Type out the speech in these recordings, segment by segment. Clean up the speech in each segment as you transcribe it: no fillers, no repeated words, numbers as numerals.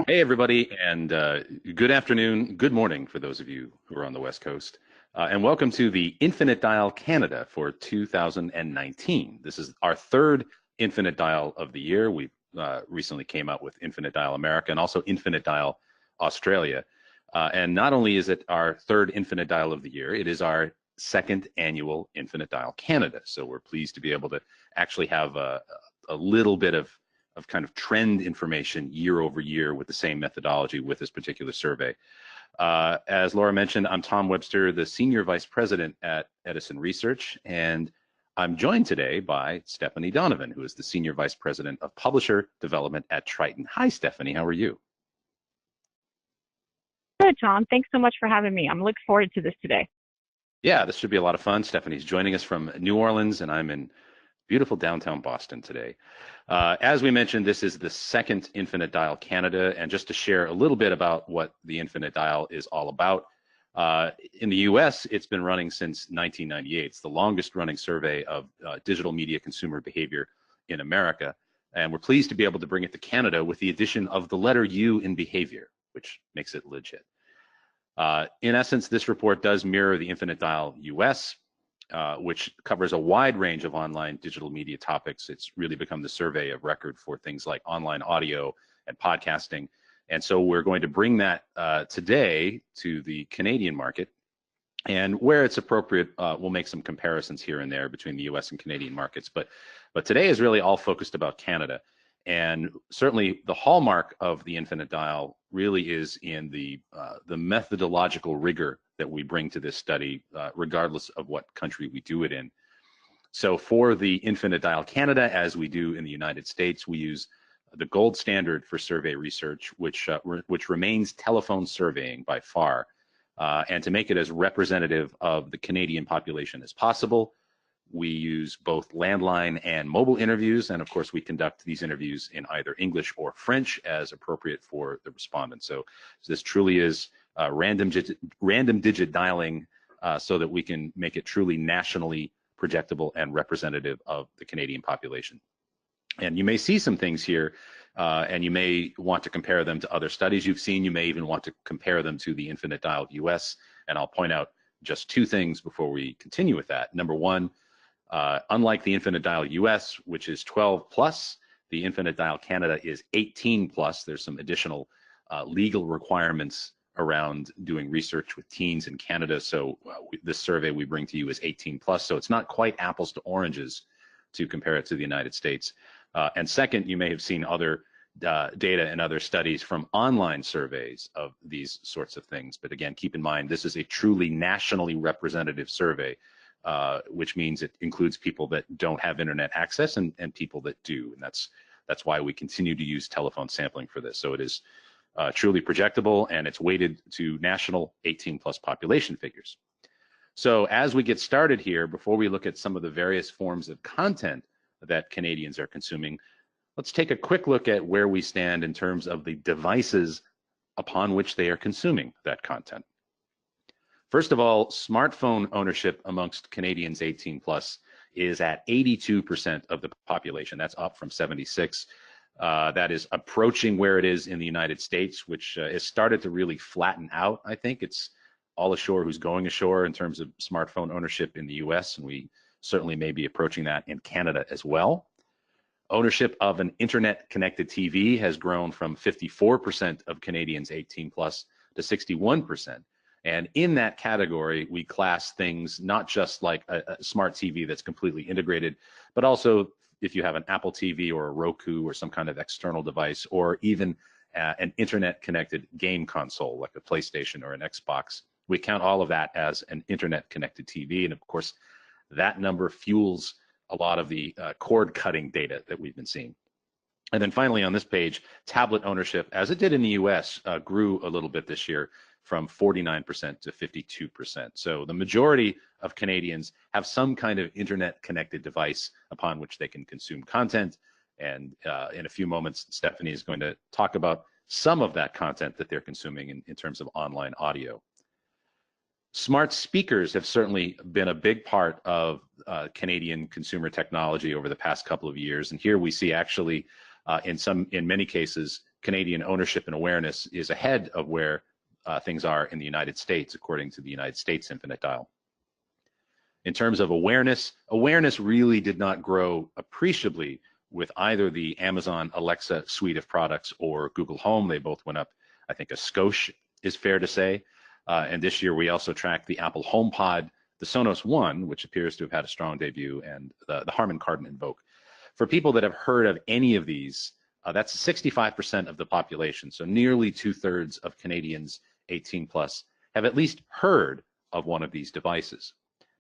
Hey, everybody, and good afternoon, good morning for those of you who are on the West Coast. And welcome to the Infinite Dial Canada for 2019. This is our third Infinite Dial of the year. We recently came out with Infinite Dial America and also Infinite Dial Australia. And not only is it our third Infinite Dial of the year, it is our second annual Infinite Dial Canada. So we're pleased to be able to actually have a little bit of kind of trend information year over year with the same methodology with this particular survey. As Laura mentioned, I'm Tom Webster, the Senior Vice President at Edison Research, and I'm joined today by Stephanie Donovan, who is the Senior Vice President of Publisher Development at Triton. Hi, Stephanie, how are you? Good, Tom. Thanks so much for having me. I'm looking forward to this today. Yeah, this should be a lot of fun. Stephanie's joining us from New Orleans, and I'm in beautiful downtown Boston today. As we mentioned, this is the second Infinite Dial Canada, and just to share a little bit about what the Infinite Dial is all about. In the US, it's been running since 1998. It's the longest running survey of digital media consumer behavior in America. And we're pleased to be able to bring it to Canada with the addition of the letter U in behavior, which makes it legit. In essence, this report does mirror the Infinite Dial US, which covers a wide range of online digital media topics. It's really become the survey of record for things like online audio and podcasting. And so we're going to bring that today to the Canadian market. And where it's appropriate, we'll make some comparisons here and there between the US and Canadian markets. But today is really all focused about Canada. And certainly the hallmark of the Infinite Dial really is in the methodological rigor that we bring to this study, regardless of what country we do it in. So for the Infinite Dial Canada, as we do in the United States, we use the gold standard for survey research, which remains telephone surveying by far. And to make it as representative of the Canadian population as possible, we use both landline and mobile interviews, and of course we conduct these interviews in either English or French as appropriate for the respondents. So this truly is random digit dialing so that we can make it truly nationally projectable and representative of the Canadian population. And you may see some things here, and you may want to compare them to other studies you've seen. You may even want to compare them to the Infinite Dial US, and I'll point out just two things before we continue with that. Number one, unlike the Infinite Dial US, which is 12 plus, the Infinite Dial Canada is 18 plus. There's some additional legal requirements around doing research with teens in Canada. So this survey we bring to you is 18 plus. So it's not quite apples to oranges to compare it to the United States. And second, you may have seen other data and other studies from online surveys of these sorts of things. But again, keep in mind, this is a truly nationally representative survey, which means it includes people that don't have internet access and people that do. And that's why we continue to use telephone sampling for this. So it is truly projectable, and it's weighted to national 18 plus population figures. So as we get started here, before we look at some of the various forms of content that Canadians are consuming, let's take a quick look at where we stand in terms of the devices upon which they are consuming that content. First of all, smartphone ownership amongst Canadians 18 plus is at 82% of the population. That's up from 76. That is approaching where it is in the United States, which has started to really flatten out. I think it's all ashore who's going ashore in terms of smartphone ownership in the US, and we certainly may be approaching that in Canada as well. Ownership of an internet-connected TV has grown from 54% of Canadians 18 plus to 61%. And in that category, we class things not just like a smart TV that's completely integrated, but also if you have an Apple TV or a Roku or some kind of external device, or even an internet-connected game console like a PlayStation or an Xbox. We count all of that as an internet-connected TV. And of course, that number fuels a lot of the cord-cutting data that we've been seeing. And then finally on this page, tablet ownership, as it did in the US, grew a little bit this year from 49% to 52%. So the majority of Canadians have some kind of internet-connected device upon which they can consume content. And in a few moments, Stephanie is going to talk about some of that content that they're consuming in terms of online audio. Smart speakers have certainly been a big part of Canadian consumer technology over the past couple of years. And here we see actually in many cases, Canadian ownership and awareness is ahead of where things are in the United States, according to the United States Infinite Dial. In terms of awareness, awareness really did not grow appreciably with either the Amazon Alexa suite of products or Google Home. They both went up, I think, a skosh is fair to say. And this year we also tracked the Apple HomePod, the Sonos One, which appears to have had a strong debut, and the Harman Kardon Invoke. For people that have heard of any of these, that's 65% of the population. So nearly 2/3 of Canadians 18 plus have at least heard of one of these devices.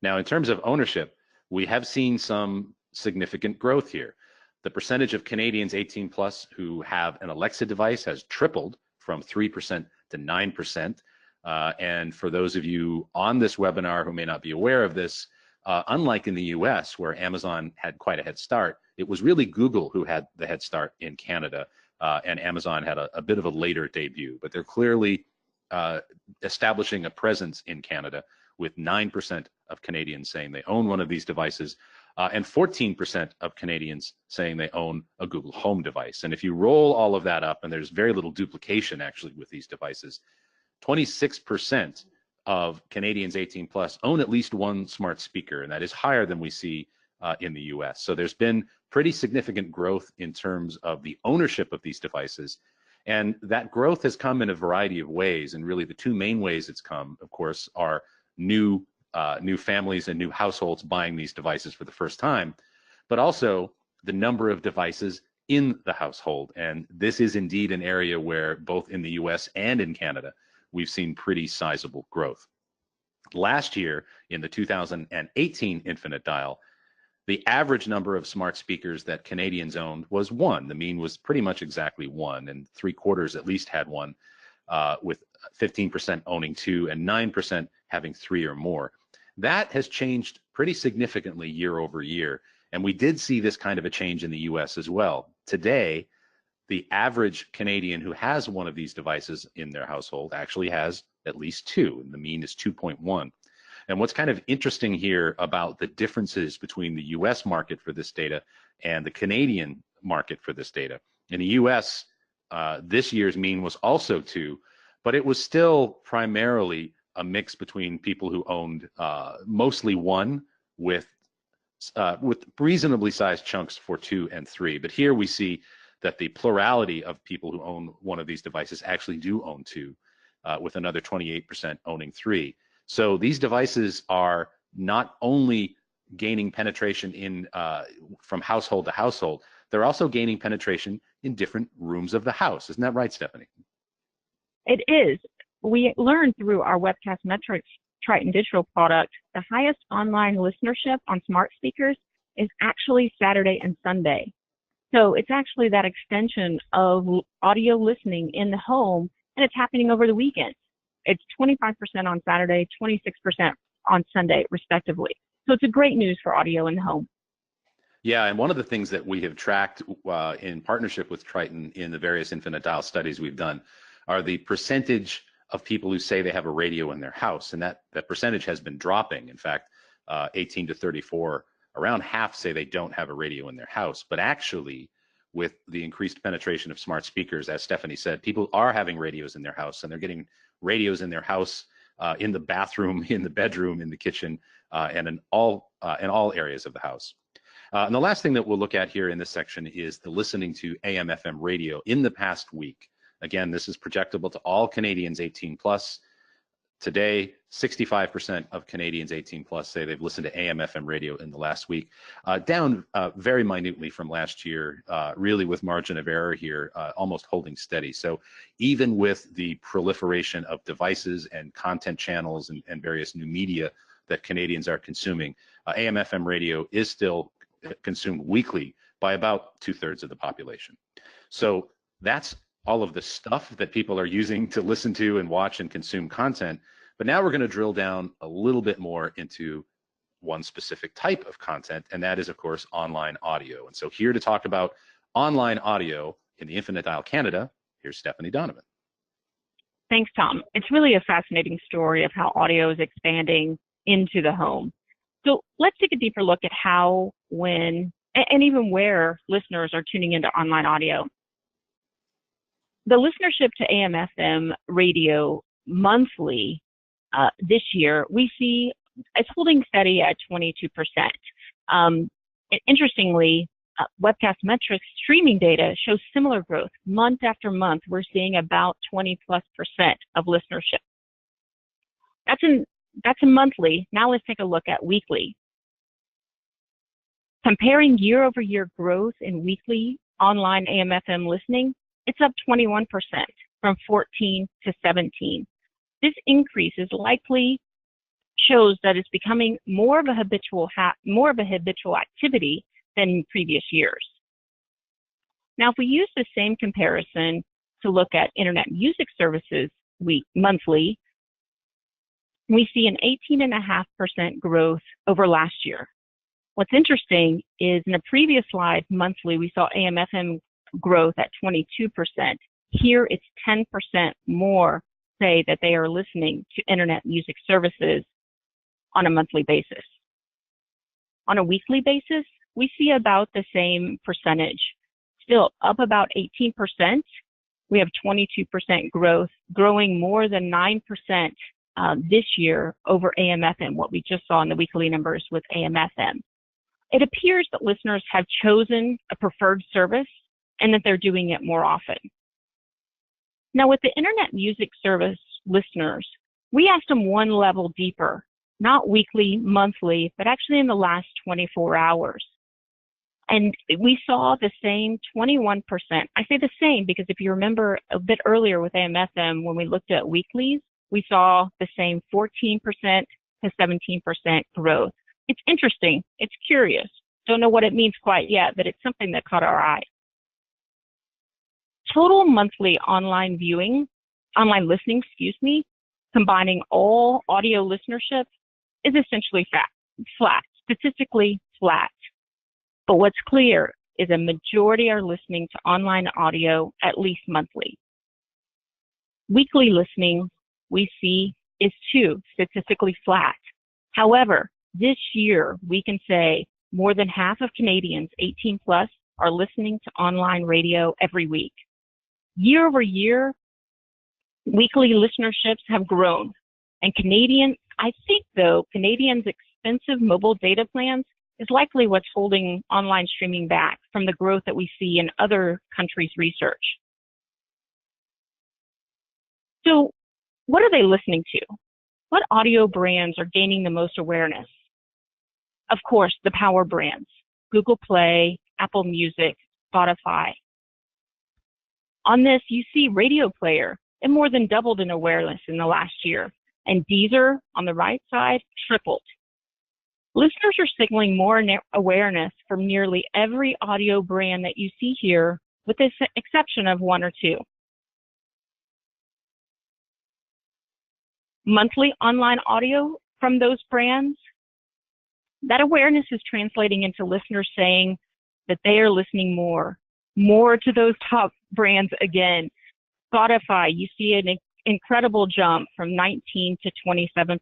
Now, in terms of ownership, we have seen some significant growth here. The percentage of Canadians 18 plus who have an Alexa device has tripled from 3% to 9%. And for those of you on this webinar who may not be aware of this, unlike in the US, where Amazon had quite a head start, it was really Google who had the head start in Canada, and Amazon had a bit of a later debut. But they're clearly establishing a presence in Canada, with 9% of Canadians saying they own one of these devices, and 14% of Canadians saying they own a Google Home device. And if you roll all of that up, and there's very little duplication actually with these devices, 26% of Canadians 18 plus own at least one smart speaker, and that is higher than we see in the US. So there's been pretty significant growth in terms of the ownership of these devices. And that growth has come in a variety of ways. And really the two main ways it's come, of course, are new families and new households buying these devices for the first time, but also the number of devices in the household. And this is indeed an area where both in the US and in Canada, we've seen pretty sizable growth. Last year, in the 2018 Infinite Dial, the average number of smart speakers that Canadians owned was one. The mean was pretty much exactly one, and 3/4 at least had one, with 15% owning two and 9% having three or more. That has changed pretty significantly year over year, and we did see this kind of a change in the US as well. Today, the average Canadian who has one of these devices in their household actually has at least two, and the mean is 2.1. And what's kind of interesting here about the differences between the US market for this data and the Canadian market for this data. In the US, this year's mean was also two, but it was still primarily a mix between people who owned mostly one with reasonably sized chunks for two and three. But here we see that the plurality of people who own one of these devices actually do own two, with another 28% owning three. So these devices are not only gaining penetration in from household to household, they're also gaining penetration in different rooms of the house. Isn't that right, Stephanie? It is. We learned through our webcast metrics Triton digital product, the highest online listenership on smart speakers is actually Saturday and Sunday. So it's actually that extension of audio listening in the home, and it's happening over the weekend. It's 25% on Saturday, 26% on Sunday, respectively. So it's a great news for audio in the home. Yeah, and one of the things that we have tracked in partnership with Triton in the various Infinite Dial studies we've done are the percentage of people who say they have a radio in their house, and that percentage has been dropping. In fact, 18 to 34, around half say they don't have a radio in their house. But actually, with the increased penetration of smart speakers, as Stephanie said, people are having radios in their house, and they're getting radios in their house, in the bathroom, in the bedroom, in the kitchen, and in all areas of the house. And the last thing that we'll look at here in this section is the listening to AM/FM radio in the past week. Again, this is projectable to all Canadians 18 plus. Today, 65% of Canadians 18 plus say they've listened to AM/FM radio in the last week, down very minutely from last year, really with margin of error here, almost holding steady. So even with the proliferation of devices and content channels and various new media that Canadians are consuming, AM/FM radio is still consumed weekly by about 2/3 of the population. So that's all of the stuff that people are using to listen to and watch and consume content. But now we're going to drill down a little bit more into one specific type of content, and that is, of course, online audio. And so here to talk about online audio in the Infinite Dial Canada, here's Stephanie Donovan. Thanks, Tom. It's really a fascinating story of how audio is expanding into the home. So let's take a deeper look at how, when, and even where listeners are tuning into online audio. the listenership to AM/FM radio monthly this year, we see it's holding steady at 22%. Interestingly, Webcast Metrics streaming data shows similar growth. Month after month, we're seeing about 20+% of listenership. That's a monthly. Now let's take a look at weekly. Comparing year-over-year growth in weekly online AM/FM listening, it's up 21% from 14 to 17. This increase is likely shows that it's becoming more of a habitual activity than in previous years. Now, if we use the same comparison to look at internet music services monthly, we see an 18.5% growth over last year. What's interesting is in a previous slide, monthly, we saw AM/FM growth at 22%. Here, it's 10% more say that they are listening to internet music services on a monthly basis. On a weekly basis, we see about the same percentage, still up about 18%. We have 22% growth, growing more than 9% this year over AM/FM, what we just saw in the weekly numbers with AM/FM. It appears that listeners have chosen a preferred service and that they're doing it more often. Now, with the internet music service listeners, we asked them one level deeper, not weekly, monthly, but actually in the last 24 hours. And we saw the same 21%. I say the same because if you remember a bit earlier with AM/FM, when we looked at weeklies, we saw the same 14% to 17% growth. It's interesting. It's curious. Don't know what it means quite yet, but it's something that caught our eye. Total monthly online listening, combining all audio listenership is essentially flat, statistically flat. But what's clear is a majority are listening to online audio at least monthly. Weekly listening, we see, is too statistically flat. However, this year, we can say more than half of Canadians 18 plus are listening to online radio every week. Year over year, weekly listenerships have grown. And I think though, Canadians' expensive mobile data plans is likely what's holding online streaming back from the growth that we see in other countries' research. So what are they listening to? What audio brands are gaining the most awareness? Of course, the power brands, Google Play, Apple Music, Spotify. On this, you see Radio Player. It more than doubled in awareness in the last year. And Deezer, on the right side, tripled. Listeners are signaling more awareness from nearly every audio brand that you see here, with the exception of one or two. Monthly online audio from those brands, that awareness is translating into listeners saying that they are listening more to those top brands again. Spotify, you see an incredible jump from 19 to 27%.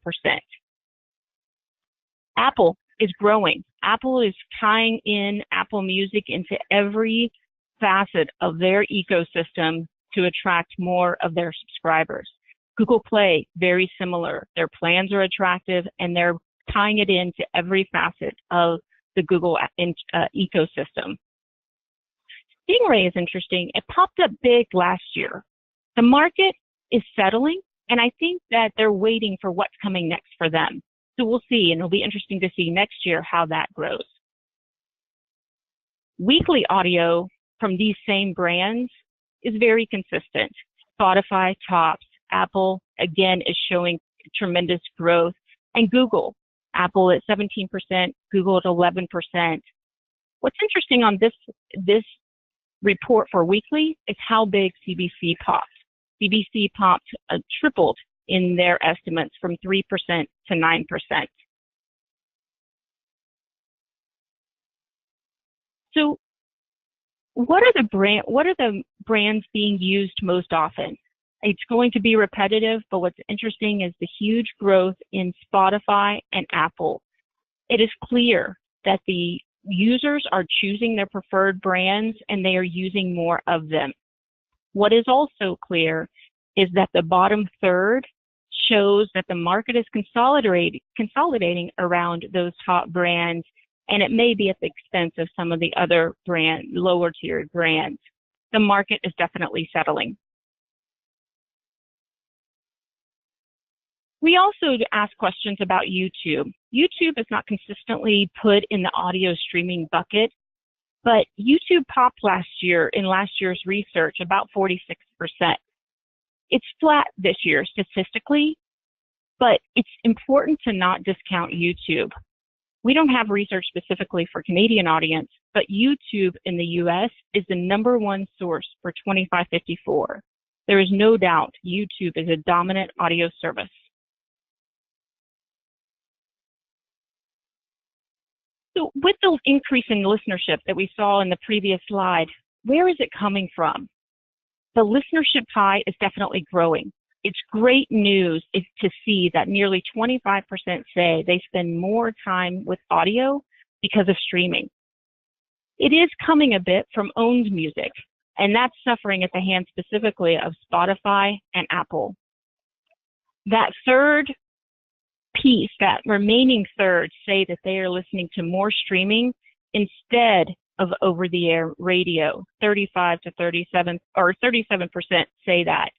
Apple is growing. Apple is tying in Apple Music into every facet of their ecosystem to attract more of their subscribers. Google Play, very similar. Their plans are attractive and they're tying it into every facet of the Google ecosystem. Stingray is interesting. It popped up big last year. The market is settling, and I think that they're waiting for what's coming next for them. So we'll see, and it'll be interesting to see next year how that grows. Weekly audio from these same brands is very consistent. Spotify tops. Apple, again, is showing tremendous growth. And Google, Apple at 17%, Google at 11%. What's interesting on this report for weekly is how big CBC popped. CBC popped tripled in their estimates from 3% to 9%. So what are the brands being used most often? It's going to be repetitive, but what's interesting is the huge growth in Spotify and Apple. It is clear that the users are choosing their preferred brands and they are using more of them. What is also clear is that the bottom third shows that the market is consolidating around those top brands, and it may be at the expense of some of the other lower tiered brands. The market is definitely settling. We also ask questions about YouTube. YouTube is not consistently put in the audio streaming bucket, but YouTube popped last year in last year's research about 46%. It's flat this year statistically, but it's important to not discount YouTube. We don't have research specifically for Canadian audience, but YouTube in the US is the #1 source for 2554. There is no doubt YouTube is a dominant audio service. So with the increase in listenership that we saw in the previous slide, where is it coming from? The listenership pie is definitely growing. It's great news to see that nearly 25% say they spend more time with audio because of streaming. It is coming a bit from owned music, and that's suffering at the hands specifically of Spotify and Apple. That third piece, that remaining third, say that they are listening to more streaming instead of over-the-air radio. 35 to 37 or 37% say that.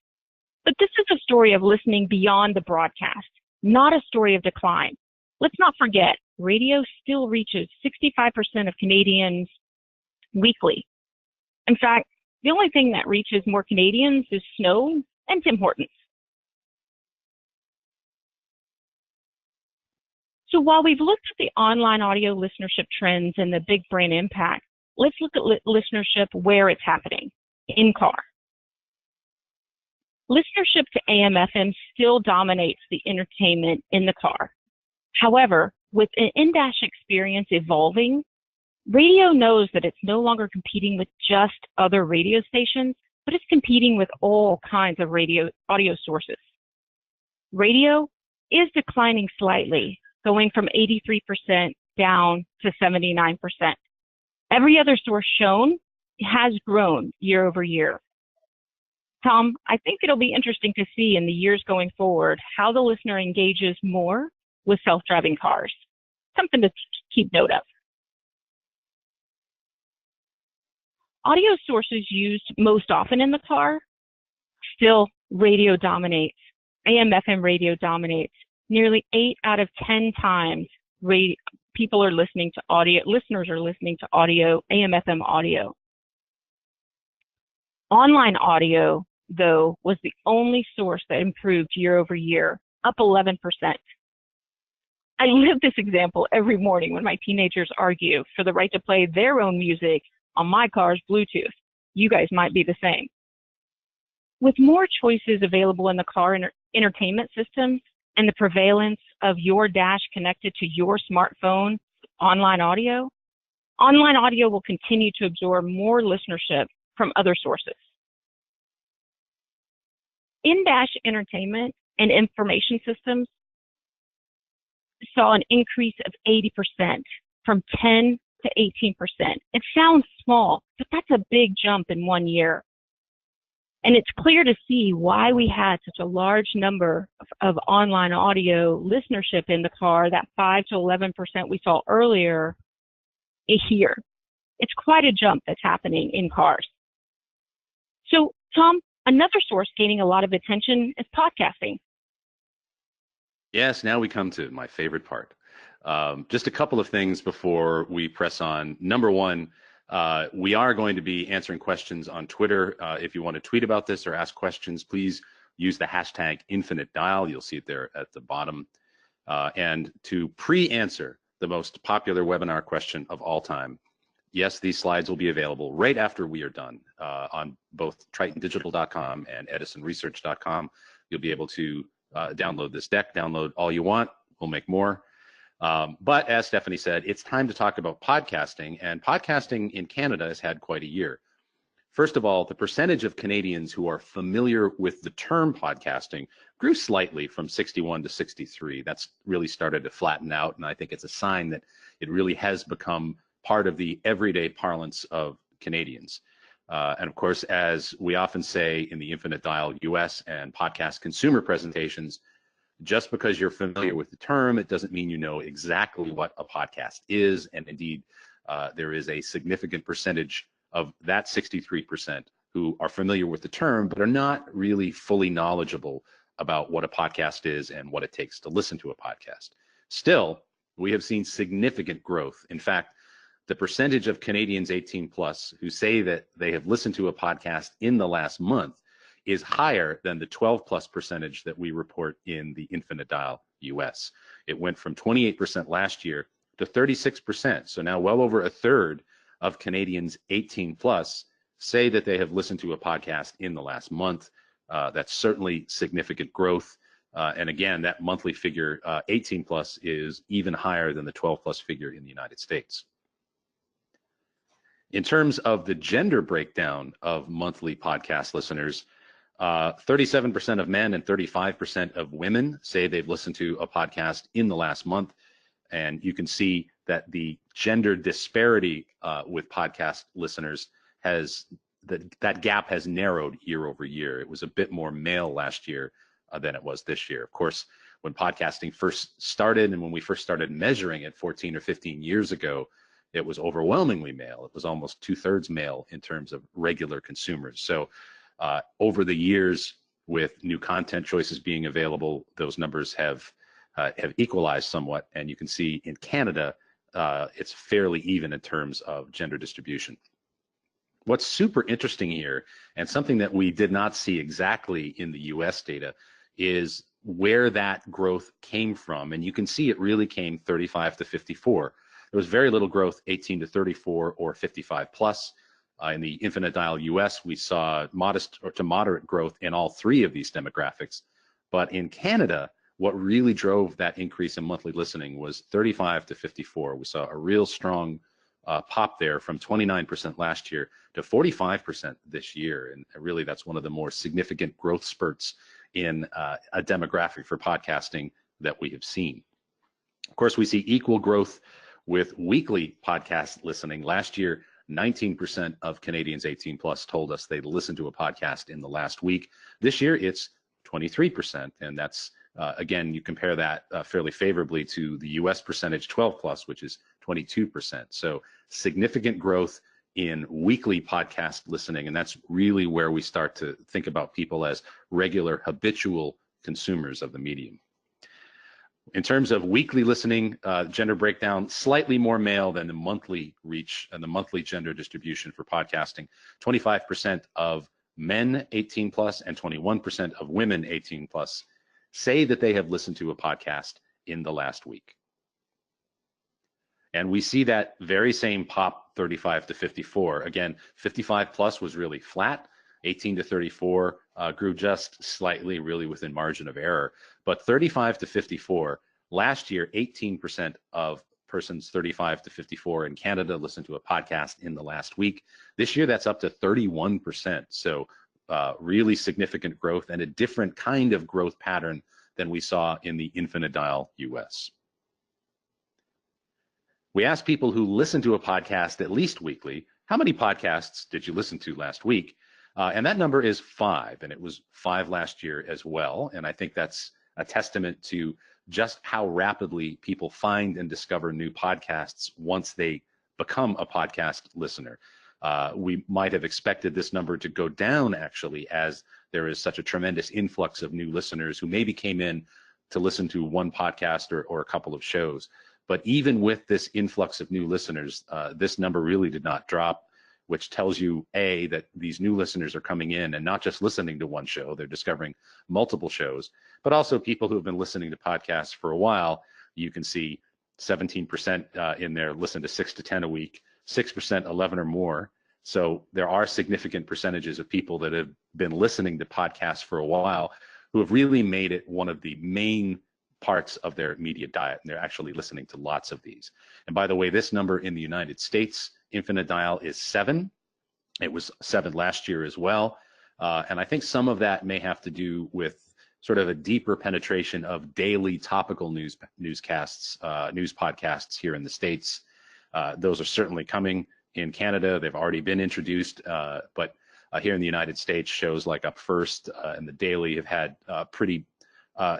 But this is a story of listening beyond the broadcast, not a story of decline. Let's not forget, radio still reaches 65% of Canadians weekly. In fact, the only thing that reaches more Canadians is snow and Tim Hortons. So while we've looked at the online audio listenership trends and the big brand impact, let's look at listenership where it's happening, in car. Listenership to AM/FM still dominates the entertainment in the car. However, with an in-dash experience evolving, radio knows that it's no longer competing with just other radio stations, but it's competing with all kinds of audio sources. Radio is declining slightly, going from 83% down to 79%. Every other source shown has grown year over year. Tom, I think it'll be interesting to see in the years going forward how the listener engages more with self-driving cars. Something to keep note of. Audio sources used most often in the car, still radio dominates. AM/FM radio dominates. Nearly 8 out of 10 times people are listening to audio, listeners are listening to audio, AM/FM audio. Online audio, though, was the only source that improved year over year, up 11%. I live this example every morning when my teenagers argue for the right to play their own music on my car's Bluetooth. You guys might be the same. With more choices available in the car entertainment systems and the prevalence of your dash connected to your smartphone, online audio will continue to absorb more listenership from other sources. In-dash entertainment and information systems saw an increase of 80%, from 10 to 18%. It sounds small, but that's a big jump in 1 year. And it's clear to see why we had such a large number of online audio listenership in the car, that 5 to 11% we saw earlier here. It's quite a jump that's happening in cars. So, Tom, another source gaining a lot of attention is podcasting. Yes, now we come to my favorite part. Just a couple of things before we press on. Number one, we are going to be answering questions on Twitter. If you want to tweet about this or ask questions, please use the hashtag #InfiniteDial. You'll see it there at the bottom. And to pre-answer the most popular webinar question of all time, yes, these slides will be available right after we are done on both tritondigital.com and edisonresearch.com. You'll be able to download this deck, download all you want. We'll make more. But as Stephanie said, it's time to talk about podcasting, and podcasting in Canada has had quite a year. First of all, the percentage of Canadians who are familiar with the term podcasting grew slightly from 61 to 63. That's really started to flatten out, and I think it's a sign that it really has become part of the everyday parlance of Canadians. And of course, as we often say in the Infinite Dial US and podcast consumer presentations, just because you're familiar with the term, it doesn't mean you know exactly what a podcast is. And indeed, there is a significant percentage of that 63% who are familiar with the term, but are not really fully knowledgeable about what a podcast is and what it takes to listen to a podcast. Still, we have seen significant growth. In fact, the percentage of Canadians 18 plus who say that they have listened to a podcast in the last month is higher than the 12 plus percentage that we report in the Infinite Dial US. It went from 28% last year to 36%. So now well over a third of Canadians 18 plus say that they have listened to a podcast in the last month. That's certainly significant growth. And again, that monthly figure, 18 plus, is even higher than the 12 plus figure in the United States. In terms of the gender breakdown of monthly podcast listeners, 37% of men and 35% of women say they've listened to a podcast in the last month. And you can see that the gender disparity with podcast listeners that gap has narrowed year over year. It was a bit more male last year than it was this year. Of course, when podcasting first started and when we first started measuring it 14 or 15 years ago, it was overwhelmingly male. It was almost 2/3 male in terms of regular consumers. So over the years, with new content choices being available, those numbers have equalized somewhat. And you can see in Canada, it's fairly even in terms of gender distribution. What's super interesting here, and something that we did not see exactly in the US data, is where that growth came from. And you can see it really came 35 to 54. There was very little growth 18 to 34 or 55 plus. In the Infinite Dial US, we saw modest or to moderate growth in all three of these demographics. But in Canada, what really drove that increase in monthly listening was 35 to 54. We saw a real strong pop there from 29% last year to 45% this year. And really, that's one of the more significant growth spurts in a demographic for podcasting that we have seen. Of course, we see equal growth with weekly podcast listening. Last year, 19% of Canadians 18 plus told us they listened to a podcast in the last week. This year, it's 23%. And that's, again, you compare that fairly favorably to the US percentage 12 plus, which is 22%. So significant growth in weekly podcast listening. And that's really where we start to think about people as regular habitual consumers of the medium. In terms of weekly listening, gender breakdown, slightly more male than the monthly reach and the monthly gender distribution for podcasting. 25% of men 18 plus and 21% of women 18 plus say that they have listened to a podcast in the last week. And we see that very same pop 35 to 54. Again, 55 plus was really flat. 18 to 34 grew just slightly, really within margin of error. But 35 to 54, last year, 18% of persons 35 to 54 in Canada listened to a podcast in the last week. This year, that's up to 31%. So really significant growth and a different kind of growth pattern than we saw in the Infinite Dial US. We asked people who listen to a podcast at least weekly, how many podcasts did you listen to last week? And that number is 5, and it was 5 last year as well. And I think that's a testament to just how rapidly people find and discover new podcasts once they become a podcast listener. We might have expected this number to go down, actually, as there is such a tremendous influx of new listeners who maybe came in to listen to one podcast or a couple of shows. But even with this influx of new listeners, this number really did not drop, which tells you, A, that these new listeners are coming in and not just listening to one show, they're discovering multiple shows, but also people who have been listening to podcasts for a while. You can see 17% in there listen to 6 to 10 a week, 6% 11 or more. So there are significant percentages of people that have been listening to podcasts for a while who have really made it one of the main parts of their media diet, and they're actually listening to lots of these. And by the way, this number in the United States, Infinite Dial, is 7. It was 7 last year as well. And I think some of that may have to do with sort of a deeper penetration of daily topical newscasts, news podcasts here in the States. Those are certainly coming. In Canada, they've already been introduced, but here in the United States, shows like Up First and The Daily have had pretty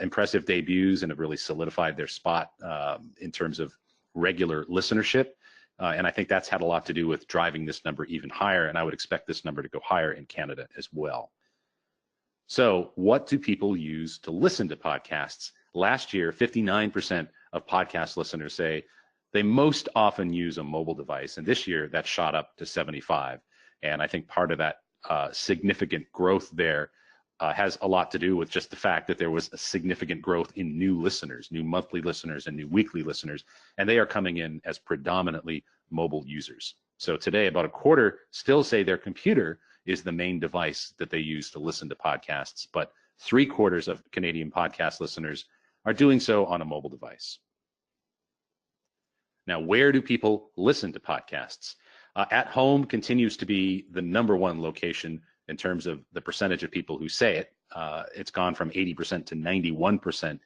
impressive debuts and have really solidified their spot in terms of regular listenership. And I think that's had a lot to do with driving this number even higher, and I would expect this number to go higher in Canada as well. So what do people use to listen to podcasts? Last year, 59% of podcast listeners say they most often use a mobile device, and this year that shot up to 75. And I think part of that significant growth there has a lot to do with just the fact that there was a significant growth in new listeners, new monthly listeners and new weekly listeners, and they are coming in as predominantly mobile users. So today, about a quarter still say their computer is the main device that they use to listen to podcasts, but 3/4 of Canadian podcast listeners are doing so on a mobile device. Now, where do people listen to podcasts? At home continues to be the #1 location in terms of the percentage of people who say it. It's gone from 80% to 91%.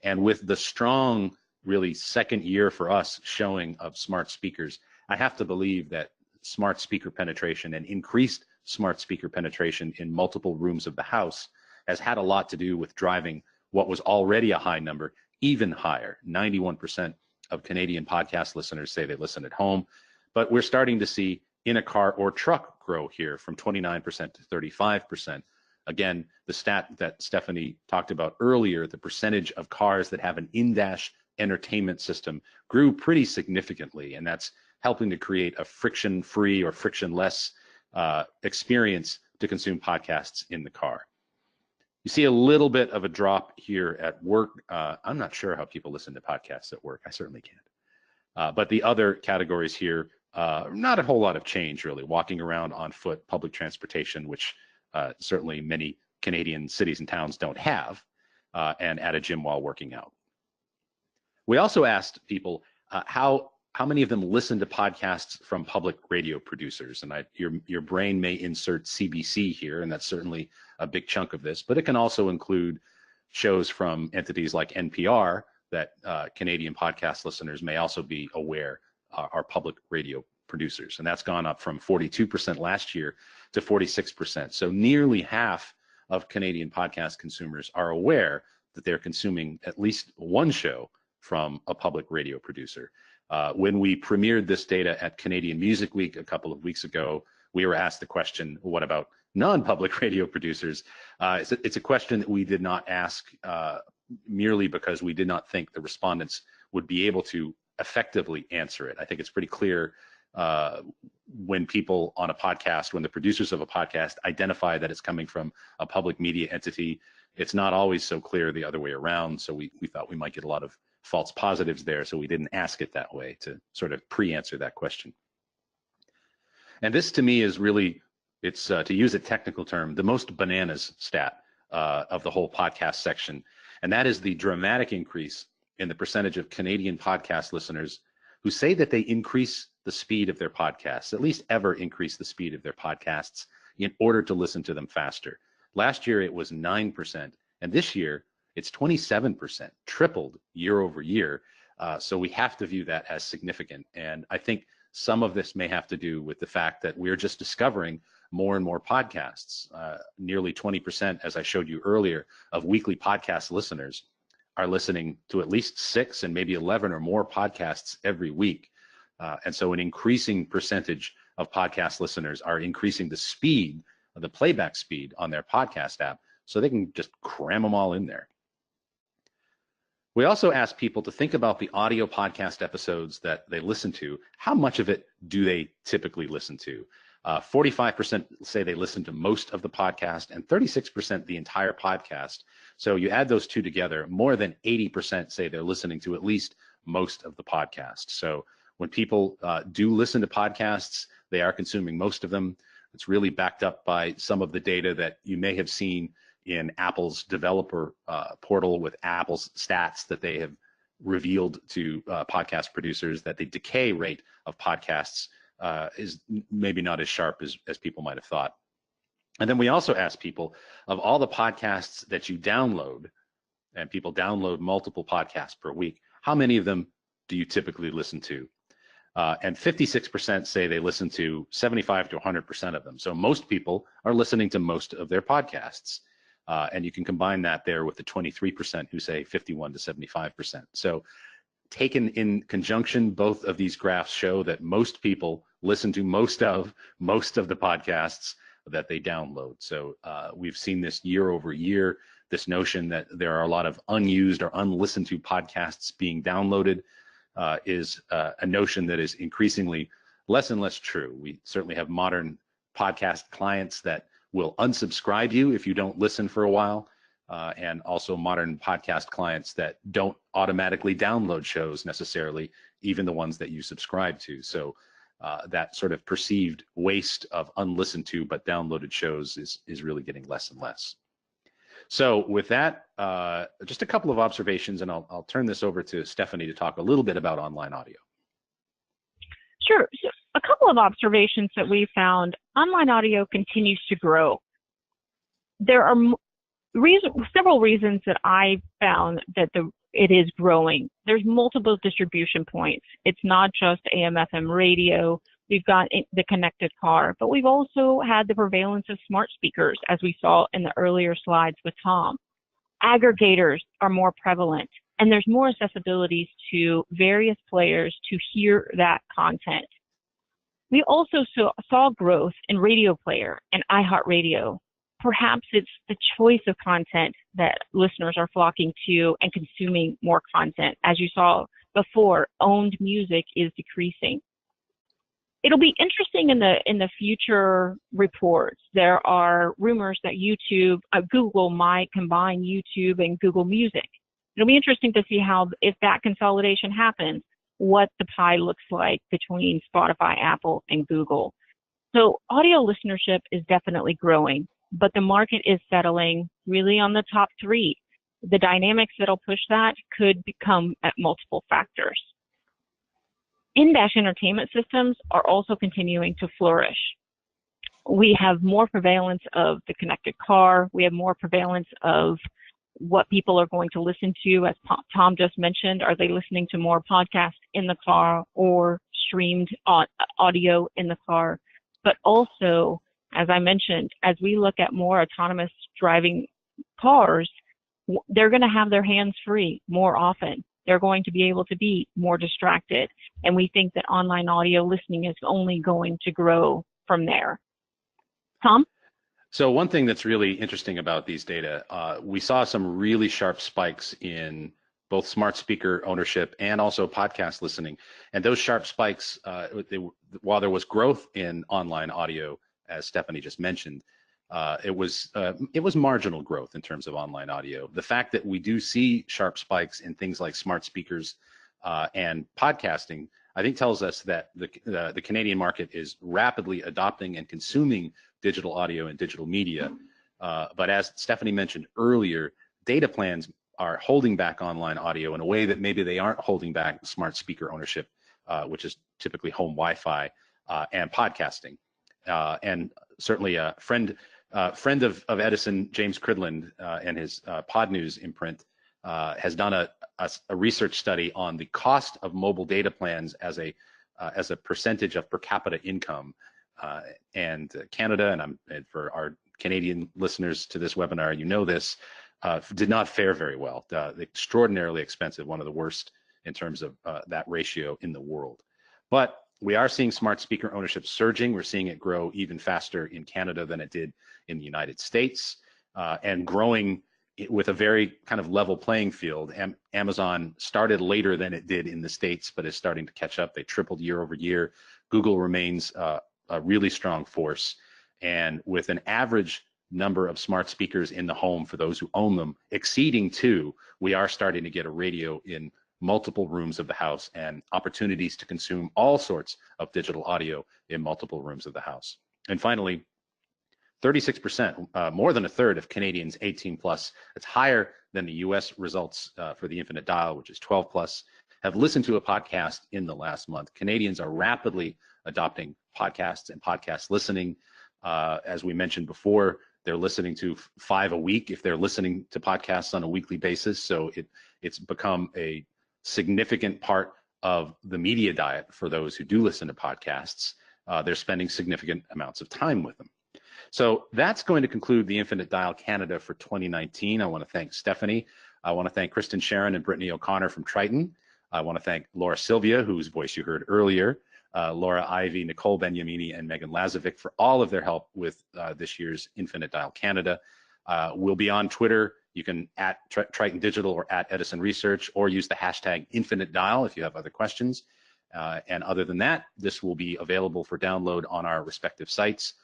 And with the strong, really second year for us showing of smart speakers, I have to believe that smart speaker penetration and increased smart speaker penetration in multiple rooms of the house has had a lot to do with driving what was already a high number even higher. 91% of Canadian podcast listeners say they listen at home, but we're starting to see in a car or truck grow here from 29% to 35%. Again, the stat that Stephanie talked about earlier, the percentage of cars that have an in-dash entertainment system grew pretty significantly, and that's helping to create a friction-free or frictionless experience to consume podcasts in the car. You see a little bit of a drop here at work. I'm not sure how people listen to podcasts at work. I certainly can't. But the other categories here, not a whole lot of change really. Walking around on foot, public transportation, which certainly many Canadian cities and towns don't have, and at a gym while working out. We also asked people how many of them listen to podcasts from public radio producers, and your brain may insert CBC here, and that's certainly a big chunk of this, but it can also include shows from entities like NPR that Canadian podcast listeners may also be aware are public radio producers, and that's gone up from 42% last year to 46%. So nearly half of Canadian podcast consumers are aware that they're consuming at least one show from a public radio producer. When we premiered this data at Canadian Music Week a couple of weeks ago, we were asked the question, what about non-public radio producers? It's a question that we did not ask merely because we did not think the respondents would be able to effectively answer it. I think it's pretty clear when people on a podcast, when the producers of a podcast identify that it's coming from a public media entity, it's not always so clear the other way around. So we thought we might get a lot of false positives there, so we didn't ask it that way to sort of pre-answer that question. And this to me is really, it's to use a technical term, the most bananas stat of the whole podcast section. And that is the dramatic increase in the percentage of Canadian podcast listeners who say that they increase the speed of their podcasts, at least ever increase the speed of their podcasts in order to listen to them faster. Last year it was 9%, and this year it's 27%, tripled year over year. So we have to view that as significant. And I think some of this may have to do with the fact that we're just discovering more and more podcasts. Nearly 20%, as I showed you earlier, of weekly podcast listeners are listening to at least 6 and maybe 11 or more podcasts every week. And so an increasing percentage of podcast listeners are increasing the speed, the playback speed on their podcast app, so they can just cram them all in there. We also asked people to think about the audio podcast episodes that they listen to. How much of it do they typically listen to? 45% say they listen to most of the podcast, and 36% the entire podcast. So you add those two together, more than 80% say they're listening to at least most of the podcast. So when people do listen to podcasts, they are consuming most of them. It's really backed up by some of the data that you may have seen in Apple's developer portal with Apple's stats that they have revealed to podcast producers, that the decay rate of podcasts is maybe not as sharp as people might have thought. And then we also asked people, of all the podcasts that you download, and people download multiple podcasts per week, how many of them do you typically listen to? And 56% say they listen to 75 to 100% of them. So most people are listening to most of their podcasts. And you can combine that there with the 23% who say 51 to 75%. So taken in conjunction, both of these graphs show that most people listen to most of the podcasts that they download. So we've seen this year over year, this notion that there are a lot of unused or unlistened to podcasts being downloaded is a notion that is increasingly less and less true. We certainly have modern podcast clients that will unsubscribe you if you don't listen for a while, and also modern podcast clients that don't automatically download shows necessarily, even the ones that you subscribe to. So that sort of perceived waste of unlistened to but downloaded shows is really getting less and less. So with that, just a couple of observations, and I'll turn this over to Stephanie to talk a little bit about online audio. Sure. So a couple of observations that we found: online audio continues to grow. There are several reasons that I found that it is growing. There's multiple distribution points. It's not just AM/FM radio. We've got the connected car, but we've also had the prevalence of smart speakers, as we saw in the earlier slides with Tom. Aggregators are more prevalent, and there's more accessibilities to various players to hear that content. We also saw growth in radio player and iHeartRadio. Perhaps it's the choice of content that listeners are flocking to and consuming more content. As you saw before, owned music is decreasing. It'll be interesting in the future reports. There are rumors that Google might combine YouTube and Google Music. It'll be interesting to see if that consolidation happens, what the pie looks like between Spotify, Apple, and Google. So audio listenership is definitely growing, but the market is settling really on the top three. The dynamics that'll push that could become at multiple factors. In-dash entertainment systems are also continuing to flourish. We have more prevalence of the connected car. We have more prevalence of what people are going to listen to. As Tom just mentioned, are they listening to more podcasts in the car or streamed audio in the car? But also, as I mentioned, as we look at more autonomous driving cars, they're going to have their hands free more often. They're going to be able to be more distracted. And we think that online audio listening is only going to grow from there. Tom? So one thing that's really interesting about these data, we saw some really sharp spikes in both smart speaker ownership and also podcast listening. And those sharp spikes, while there was growth in online audio, as Stephanie just mentioned, it was marginal growth in terms of online audio. The fact that we do see sharp spikes in things like smart speakers and podcasting, I think tells us that the Canadian market is rapidly adopting and consuming digital audio and digital media. But as Stephanie mentioned earlier, data plans are holding back online audio in a way that maybe they aren't holding back smart speaker ownership, which is typically home Wi-Fi and podcasting. And certainly a friend of Edison, James Cridland, and his Pod News imprint has done a research study on the cost of mobile data plans as a percentage of per capita income. And Canada, and for our Canadian listeners to this webinar, you know this, did not fare very well. Extraordinarily expensive, one of the worst in terms of that ratio in the world. But we are seeing smart speaker ownership surging. We're seeing it grow even faster in Canada than it did in the United States, and growing with a very kind of level playing field. Amazon started later than it did in the States, but is starting to catch up. They tripled year over year. Google remains a really strong force. And with an average number of smart speakers in the home for those who own them exceeding 2, we are starting to get a radio in multiple rooms of the house and opportunities to consume all sorts of digital audio in multiple rooms of the house. And finally, 36%, more than a third of Canadians 18 plus, that's higher than the US results for the Infinite Dial, which is 12 plus, have listened to a podcast in the last month. Canadians are rapidly adopting podcasts and podcast listening. As we mentioned before, they're listening to 5 a week if they're listening to podcasts on a weekly basis. So it's become a significant part of the media diet for those who do listen to podcasts. They're spending significant amounts of time with them. So that's going to conclude the Infinite Dial Canada for 2019. I want to thank Stephanie. I want to thank Kristen Sharon and Brittany O'Connor from Triton. I want to thank Laura Sylvia, whose voice you heard earlier, Laura Ivy, Nicole Benyamini, and Megan Lazovic for all of their help with this year's Infinite Dial Canada. We'll be on Twitter. You can at Triton Digital or at Edison Research, or use the hashtag Infinite Dial if you have other questions. And other than that, this will be available for download on our respective sites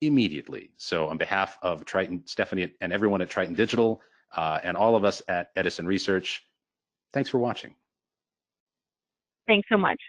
immediately. So on behalf of Triton, Stephanie, and everyone at Triton Digital, and all of us at Edison Research, thanks for watching. Thanks so much.